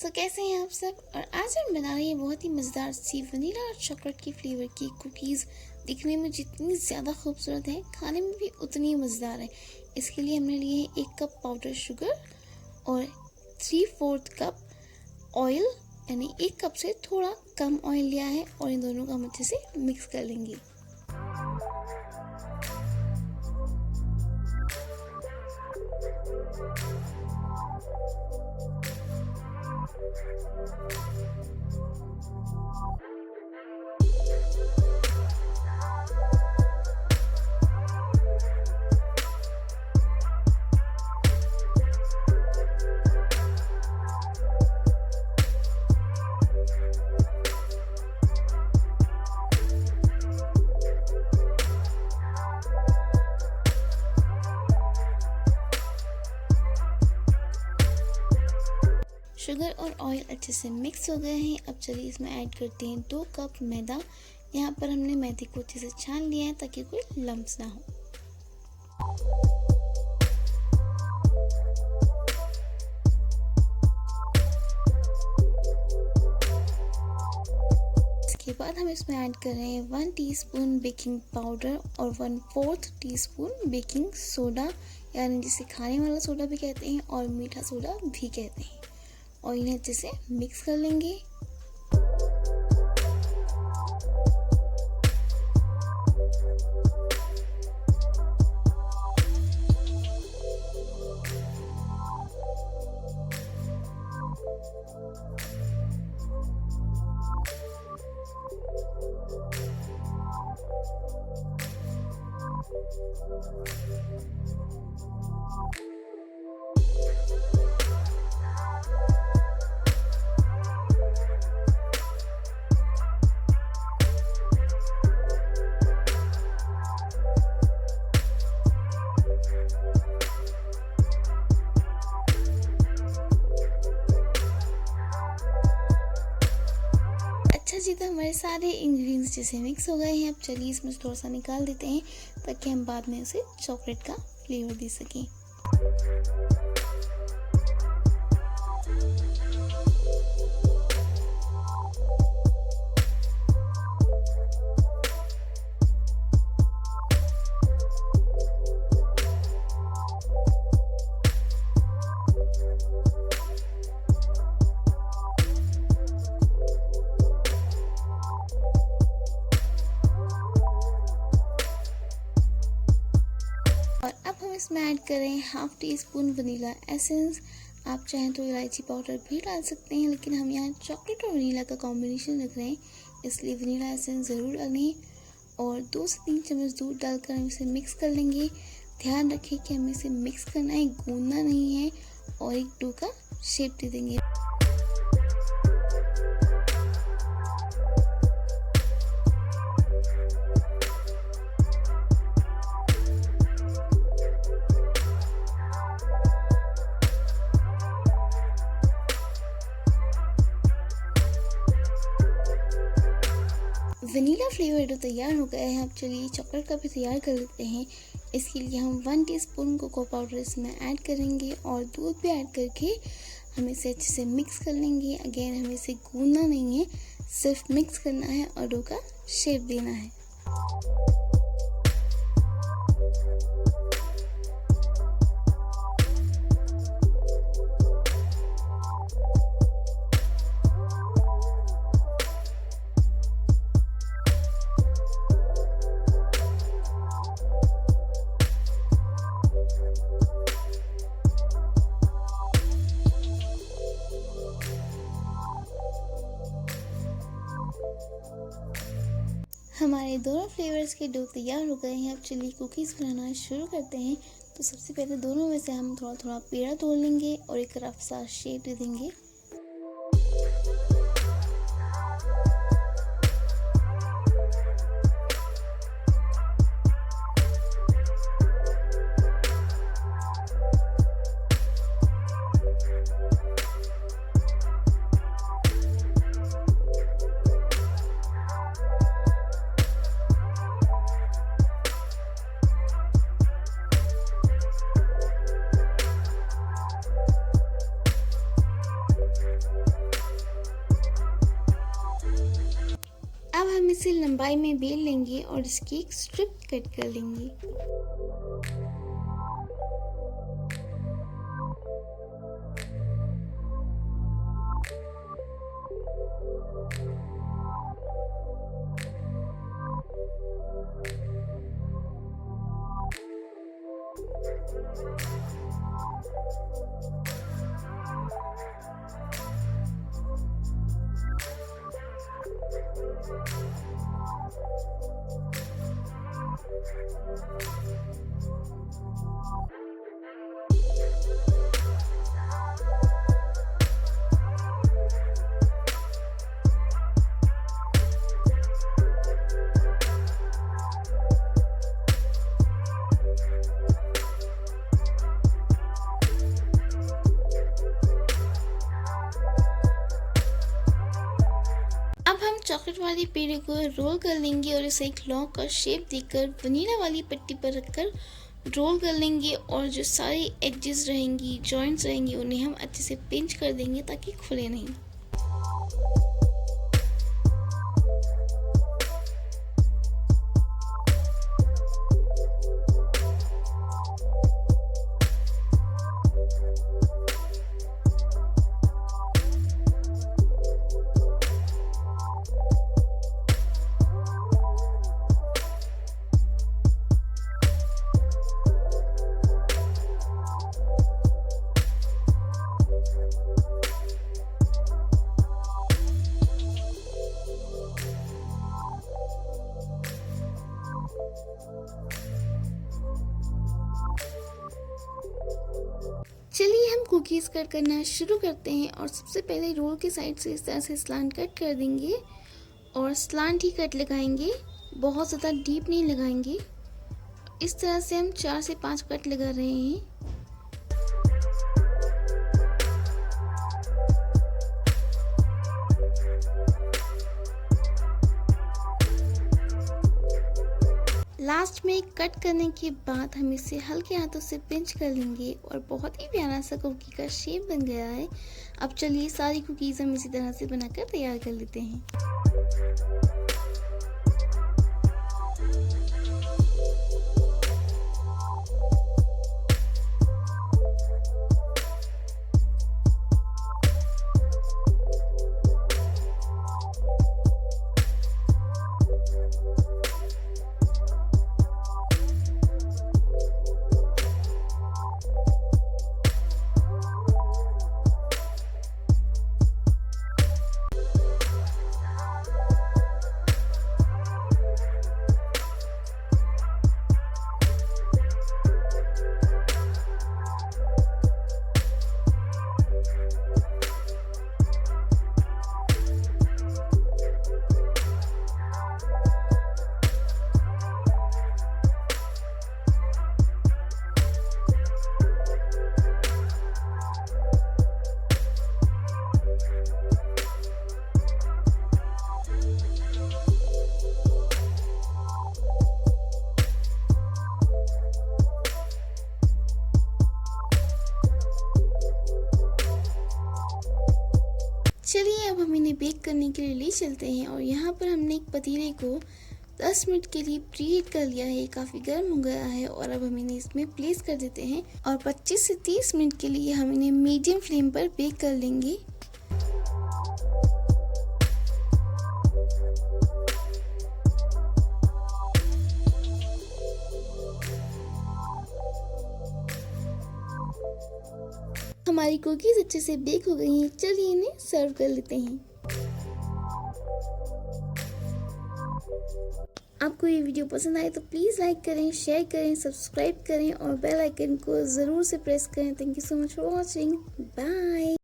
तो कैसे हैं आप सब। और आज हम बना रहे हैं बहुत ही मज़ेदार सी वनीला और चॉकलेट की फ्लेवर की कुकीज़। दिखने में जितनी ज़्यादा खूबसूरत है, खाने में भी उतनी मज़ेदार है। इसके लिए हमने लिए 1 कप पाउडर शुगर और 3/4 कप ऑयल, यानी 1 कप से थोड़ा कम ऑयल लिया है। और इन दोनों को हम अच्छे से मिक्स कर लेंगे। शुगर और ऑयल अच्छे से मिक्स हो गए हैं। अब चलिए इसमें ऐड करते हैं 2 कप मैदा। यहाँ पर हमने मैदे को अच्छे से छान लिया है ताकि कोई लम्स ना हो। इसके बाद हम इसमें ऐड कर रहे हैं 1 टीस्पून बेकिंग पाउडर और 1/4 टीस्पून बेकिंग सोडा, यानी जिसे खाने वाला सोडा भी कहते हैं और मीठा सोडा भी कहते हैं। और इन्हें अच्छे से मिक्स कर लेंगे। अच्छा जी, तो हमारे सारे इंग्रेडिएंट्स जैसे मिक्स हो गए हैं। अब चलिए इसमें से थोड़ा सा निकाल देते हैं ताकि हम बाद में उसे चॉकलेट का फ्लेवर दे सकें। और अब हम इसमें ऐड करें 1/2 टीस्पून वनीला एसेंस। आप चाहें तो इलायची पाउडर भी डाल सकते हैं, लेकिन हम यहाँ चॉकलेट और वनीला का कॉम्बिनेशन रख रहे हैं, इसलिए वनीला एसेंस ज़रूर डालें। और 2 से 3 चम्मच दूध डालकर हम इसे मिक्स कर लेंगे। ध्यान रखें कि हमें इसे मिक्स करना है, गूंदना नहीं है। और एक डो का शेप दे देंगे। वनीला फ्लेवर डो तैयार हो गया है। अब चलिए चॉकलेट का भी तैयार कर लेते हैं। इसके लिए हम 1 टीस्पून कोको पाउडर इसमें ऐड करेंगे और दूध भी ऐड करके हम इसे अच्छे से मिक्स कर लेंगे। अगेन हमें इसे गूंदना नहीं है, सिर्फ मिक्स करना है और डो का शेप देना है। हमारे दोनों फ्लेवर्स के डो तैयार हो गए हैं। अब चलिए कुकीज़ बनाना शुरू करते हैं। तो सबसे पहले दोनों में से हम थोड़ा थोड़ा पेड़ा तोड़ लेंगे और एक रफ सा शेप दे देंगे। अब हम इसे लंबाई में बेल लेंगे और इसकी एक स्ट्रिप कट कर लेंगे। चॉकलेट वाले पेड़े को रोल कर लेंगे और इसे एक लॉन्ग का शेप देकर वनीला वाली पट्टी पर रखकर रोल कर लेंगे और जो सारी एजेस रहेंगी, जॉइंट्स रहेंगी, उन्हें हम अच्छे से पिंच कर देंगे ताकि खुले नहीं। चलिए हम कुकीज़ कट करना शुरू करते हैं और सबसे पहले रोल के साइड से इस तरह से स्लांट कट कर देंगे और स्लांट ही कट लगाएंगे, बहुत ज़्यादा डीप नहीं लगाएंगे। इस तरह से हम 4 से 5 कट लगा रहे हैं। लास्ट में कट करने के बाद हम इसे हल्के हाथों से पिंच कर लेंगे और बहुत ही प्यारा सा कुकी का शेप बन गया है। अब चलिए सारी कुकीज़ हम इसी तरह से बनाकर तैयार कर लेते हैं। चलिए अब हम इन्हें बेक करने के लिए ले चलते हैं और यहाँ पर हमने एक पतीले को 10 मिनट के लिए प्रीहीट कर लिया है, काफ़ी गर्म हो गया है और अब हम इन्हें इसमें प्लेस कर देते हैं और 25 से 30 मिनट के लिए हम इन्हें मीडियम फ्लेम पर बेक कर लेंगे। हमारी कुकीज़ अच्छे से बेक हो गई हैं, चलिए इन्हें सर्व कर लेते हैं। आपको ये वीडियो पसंद आए तो प्लीज़ लाइक करें, शेयर करें, सब्सक्राइब करें और बेल आइकन को ज़रूर से प्रेस करें। Thank you so much for watching. Bye.